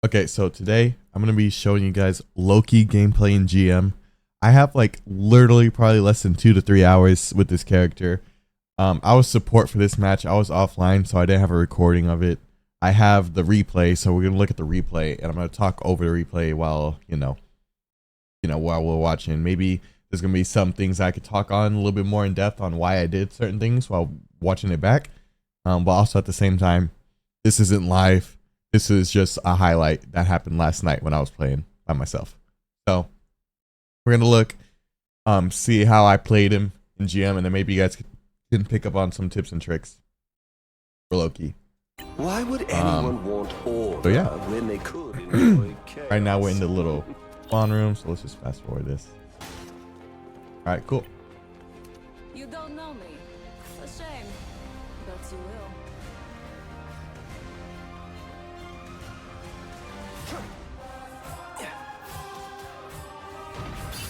Okay, so today I'm gonna be showing you guys Loki gameplay in GM. I have like literally probably less than 2 to 3 hours with this character. I was support for this match. I was offline, so I didn't have a recording of it. I have the replay, so we're gonna look at the replay, and I'm gonna talk over the replay while while we're watching. Maybe there's gonna be some things I could talk on a little bit more in depth on why I did certain things while watching it back. But also at the same time, this isn't live. This is just a highlight that happened last night when I was playing by myself. So we're gonna look, see how I played him in GM, and then maybe you guys can pick up on some tips and tricks for Loki. Why would anyone want order so yeah. when they could enjoy chaos? Right now we're in the little spawn room, so let's just fast forward this. All right, cool. You don't know me. It's a shame, but you will.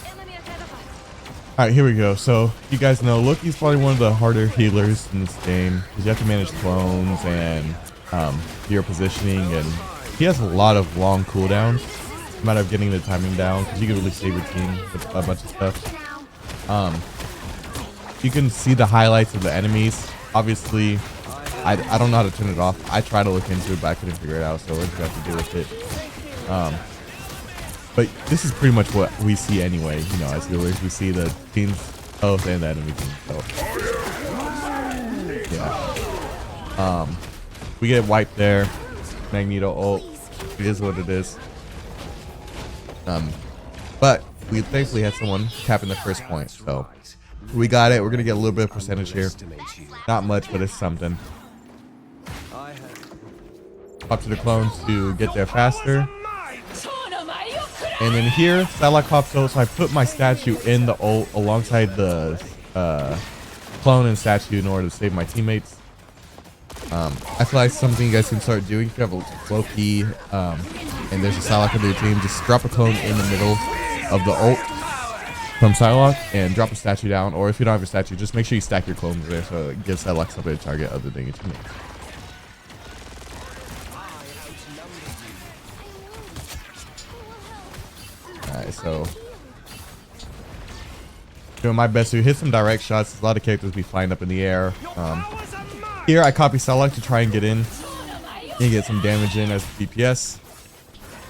Enemy ahead of us. All right, here we go. So you guys know Loki's probably one of the harder healers in this game because you have to manage clones and hero positioning, and he has a lot of long cooldowns. It's a matter of getting the timing down because you can really save your team with a bunch of stuff. You can see the highlights of the enemies. Obviously, I don't know how to turn it off. I tried to look into it, but I couldn't figure it out, so we're just gonna have to deal with it. But this is pretty much what we see anyway. You know, as healers, we see the team's health and the enemy team. So yeah, we get wiped there. Magneto ult. It is what it is. But we thankfully had someone capping the first point, so we got it. We're gonna get a little bit of percentage here. Not much, but it's something. Pop to the clones to get there faster. And then here, Psylocke pops out, so I put my statue in the ult alongside the clone and statue in order to save my teammates. I feel like something you guys can start doing if you have a Loki and there's a Psylocke on your team, just drop a clone in the middle of the ult from Psylocke and drop a statue down. Or if you don't have a statue, just make sure you stack your clones there so it gives Psylocke something to target other than your teammates. Alright, so doing my best to hit some direct shots. A lot of characters be flying up in the air. Here I copy Psylocke to try and get in and get some damage in as DPS.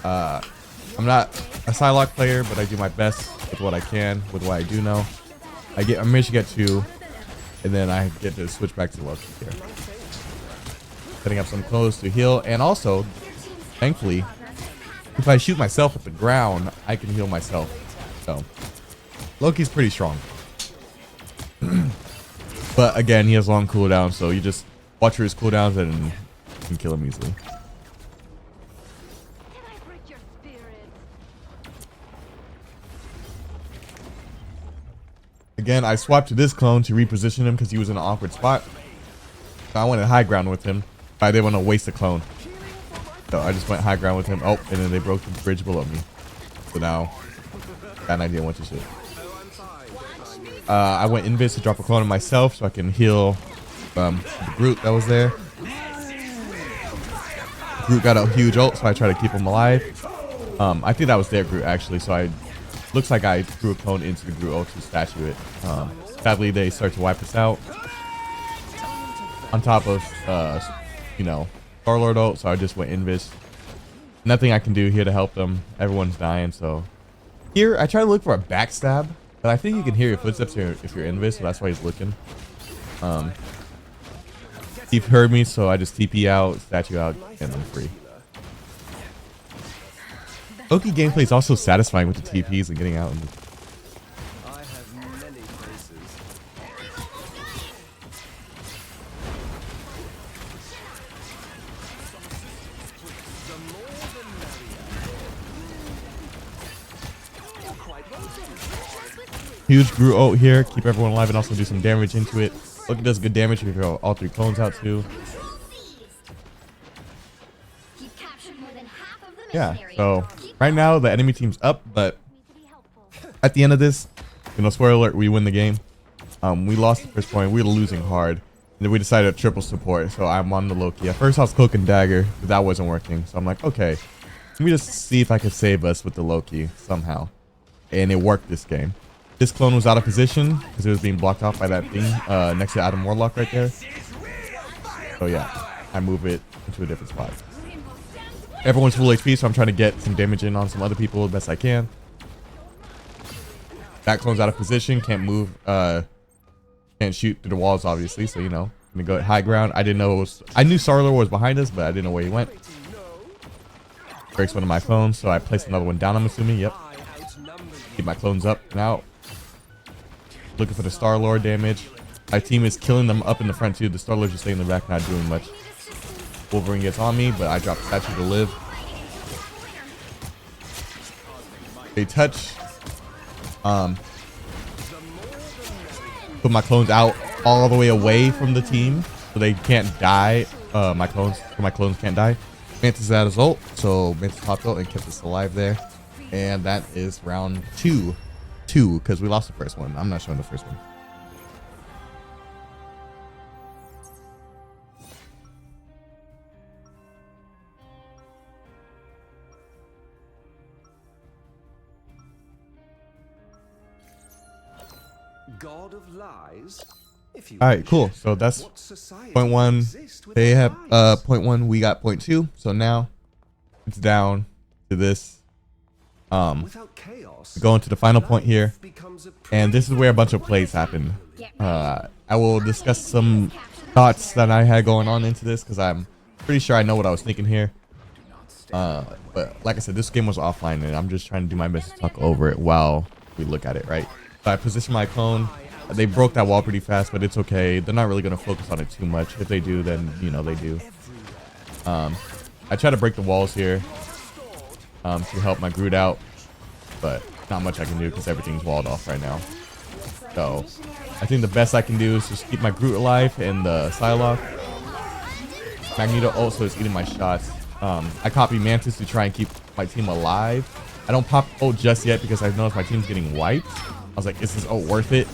I'm not a Psylocke player, but I do my best with what I can, with what I do know. I managed to get 2, and then I get to switch back to Loki here. Setting up some clothes to heal, and also, thankfully, if I shoot myself at the ground, I can heal myself. So, Loki's pretty strong. But again, he has long cooldowns, so you just watch for his cooldowns and you can kill him easily. Again, I swapped to this clone to reposition him because he was in an awkward spot. So I went high ground with him. I didn't want to waste a clone. So I just went high ground with him. Oh, and then they broke the bridge below me. So now, got an idea what to shoot. I went invis to drop a clone on myself so I can heal the Groot that was there. Groot got a huge ult, so I try to keep him alive. I think that was their Groot actually, so looks like I threw a clone into the Groot ult to statue it. Sadly, they start to wipe us out. On top of, Star-Lord ult, so I just went invis. Nothing I can do here to help them. Everyone's dying, so. Here, I try to look for a backstab, but I think you can hear your footsteps here if you're invis, so that's why he's looking. He heard me, so I just TP out, statue out, and I'm free. Loki gameplay is also satisfying with the TPs and getting out. Huge Groot ult here, keep everyone alive and also do some damage into it. Loki does good damage if you throw all 3 clones out too. Yeah, so right now the enemy team's up, but at the end of this, spoiler alert, we win the game. We lost the first point, we were losing hard, and then we decided to triple support, so I'm on the Loki. At first I was cloak and dagger, but that wasn't working, so I'm like, okay, Let me just see if I can save us with the Loki somehow. And it worked this game. This clone was out of position because it was being blocked off by that thing next to Adam Warlock right there. So yeah, I move it into a different spot. Everyone's full HP, so I'm trying to get some damage in on some other people the best I can. That clone's out of position, can't move, can't shoot through the walls obviously, so you know, I'm gonna go at high ground. I didn't know it was, I knew Star-Lord was behind us, but I didn't know where he went. Breaks one of my clones, so I placed another one down, I'm assuming. Yep. Keep my clones up now. Looking for the Star-Lord damage. My team is killing them up in the front too. The Star-Lord's just staying in the back, not doing much. Wolverine gets on me, but I drop statue to live. They touch. Put my clones out all the way away from the team, so they can't die. My clones can't die. Mantis is at his ult, so Mantis popped ult and kept us alive there. And that is round two, because we lost the first one. I'm not showing the first one. God of lies. If you All right, wish. cool. So that's What society point one. exists without They have lies? point one. We got point two. So now it's down to this. Without chaos, Going to the final point here, life becomes a and this is where a bunch of plays happen. I will discuss some thoughts that I had going on into this because I'm pretty sure I know what I was thinking here. But like I said, this game was offline, and I'm just trying to do my best to talk over it while we look at it, right? So I position my clone. They broke that wall pretty fast, but it's okay. They're not really going to focus on it too much. If they do, then, you know, they do. I try to break the walls here to help my Groot out, but not much I can do because everything's walled off right now. So I think the best I can do is just keep my Groot alive and the Psylocke. Magneto also is eating my shots. I copy Mantis to try and keep my team alive. I don't pop ult just yet because I noticed my team's getting wiped. I was like, is this ult worth it?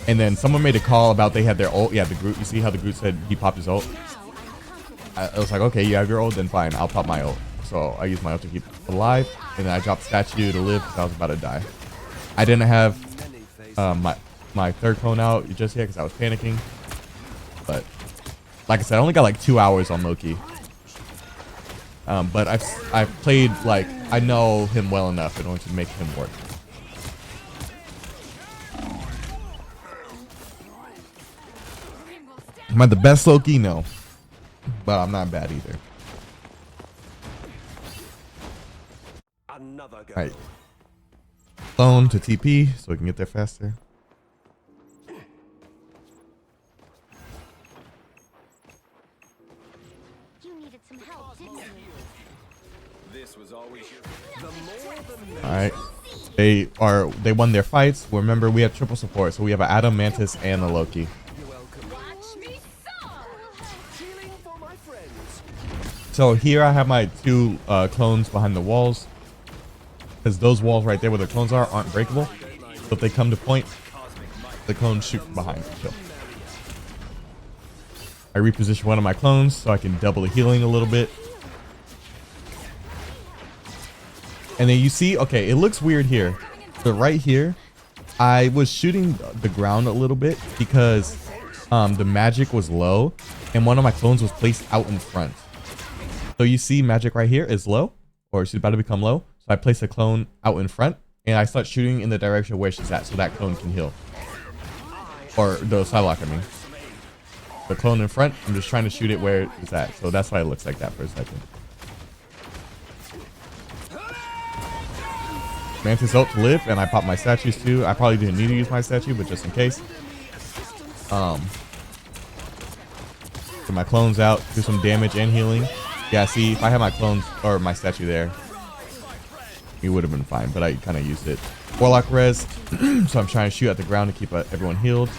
And then someone made a call about they had their ult. Yeah, the Groot. You see how the Groot said he popped his ult? I was like, okay, you have your ult, then fine. I'll pop my ult. So I used my ult to keep alive. And then I dropped statue to live because I was about to die. I didn't have my third clone out just yet because I was panicking. But like I said, I only got like 2 hours on Loki. But I've played, like, I know him well enough in order to make him work. Am I the best Loki? No. But I'm not bad either. another go. Alright. Clone to TP so we can get there faster. You needed some help, didn't you? This was always your Alright. They won their fights. Remember, we have triple support, so we have an Adam, Mantis, and a Loki. Watch me healing for my friends. So here I have my two clones behind the walls, because those walls right there where the clones aren't breakable. So if they come to point, the clones shoot from behind to kill. I reposition one of my clones so I can double the healing a little bit. And then you see, okay, it looks weird here. But right here, I was shooting the ground a little bit because the magic was low and one of my clones was placed out in front. So you see magic right here is low, or she's about to become low. So I place a clone out in front and I start shooting in the direction where she's at so that clone can heal. Or the Psylocke, I mean. The clone in front, I'm just trying to shoot it where it's at. So that's why it looks like that for a second. Mantis ult to live, and I pop my statues too. I probably didn't need to use my statue, but just in case. Get my clones out, do some damage and healing. Yeah, see, if I had my clones or my statue there, it would have been fine, but I kind of used it. Warlock res, so I'm trying to shoot at the ground to keep everyone healed.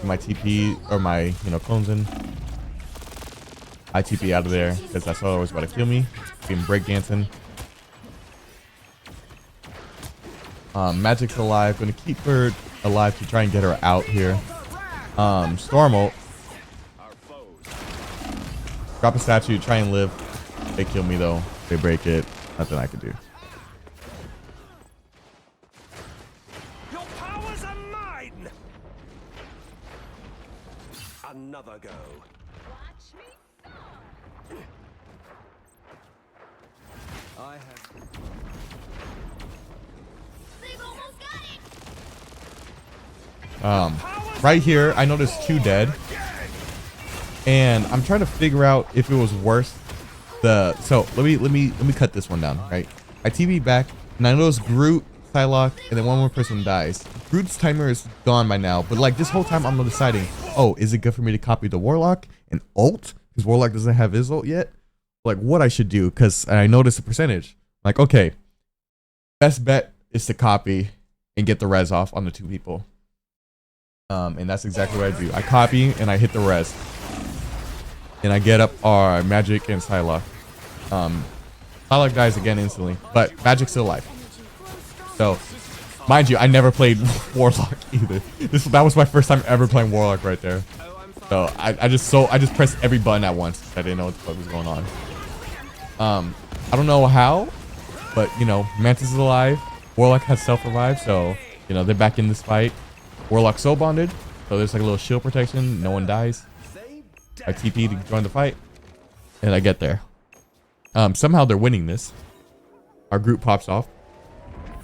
My TP or my clones in. I TP out of there because that's all was about to kill me. Being breakdancing. Magic's alive. Gonna keep her alive to try and get her out here. Storm ult. Drop a statue, try and live. They kill me though. They break it. Nothing I can do. Your powers are mine. Another go. I have. They've almost got it. Right here, I noticed 2 dead. And I'm trying to figure out if it was worse. So let me cut this one down, right? I TV back and I noticed Groot, Psylocke, and then one more person dies. Groot's timer is gone by now, but like this whole time I'm deciding, oh, is it good for me to copy the Warlock and ult? Because Warlock doesn't have his ult yet. Like what I should do, because I noticed the percentage. Like, okay, best bet is to copy and get the res off on the 2 people. And that's exactly what I do. I copy and I hit the res. And I get up our Magic and Psylocke. Psylocke dies again instantly, but Magic's still alive. So, mind you, I never played Warlock either. That was my first time ever playing Warlock right there. So I just pressed every button at once. I didn't know what the fuck was going on. I don't know how, but you know, Mantis is alive. Warlock has self-revive, so you know they're back in this fight. Warlock soul bonded, so there's like a little shield protection. No one dies. I TP to join the fight, and I get there. Somehow they're winning this. Our group pops off.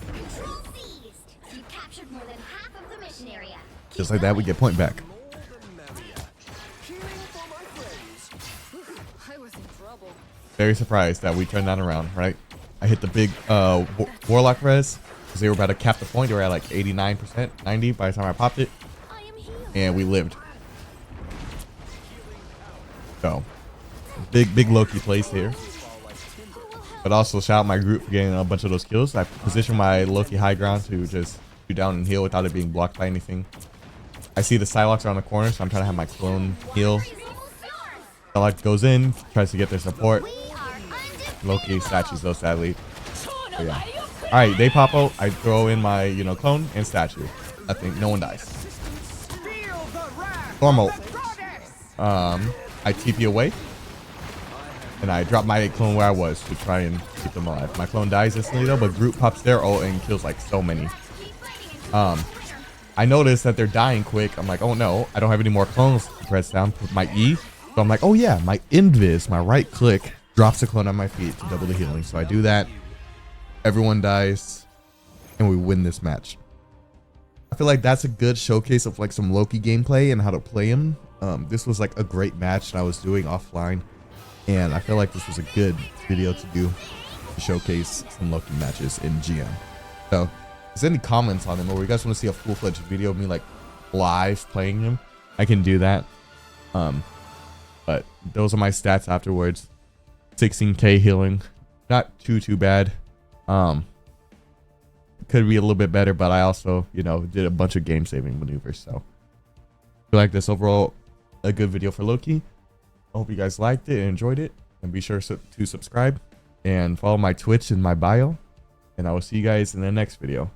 Control seized. You captured more than half of the mission area. Just like that, we get point back. I was in trouble. Very surprised that we turned that around, right? I hit the big Warlock res because they were about to cap the point. They were at like 89%, 90% by the time I popped it, I am healed. and we lived. So, big Loki plays here. But also shout out my group for getting a bunch of those kills. I positioned my Loki high ground to just shoot down and heal without it being blocked by anything. I see the Psylocks around the corner, so I'm trying to have my clone heal. Psylocke goes in, tries to get their support. Loki statues though, sadly. But yeah. Alright, they pop out. I throw in my, you know, clone and statue. I think no one dies. Normal. I TP away. And I drop my clone where I was to try and keep them alive. My clone dies instantly though, but Groot pops their ult and kills like so many. I noticed that they're dying quick. I'm like, oh no, I don't have any more clones to press down with my E. So I'm like, oh yeah, my invis, my right click drops a clone on my feet to double the healing. So I do that. Everyone dies and we win this match. I feel like that's a good showcase of like some Loki gameplay and how to play him. This was like a great match that I was doing offline. And I feel like this was a good video to do to showcase some Loki matches in GM. So, if there's any comments on him or you guys want to see a full-fledged video of me like live playing him, I can do that. But those are my stats afterwards. 16k healing, not too bad. Could be a little bit better, but I also, you know, did a bunch of game-saving maneuvers. So, I feel like this overall a good video for Loki. I hope you guys liked it and enjoyed it, and be sure to subscribe and follow my Twitch in my bio, and I will see you guys in the next video.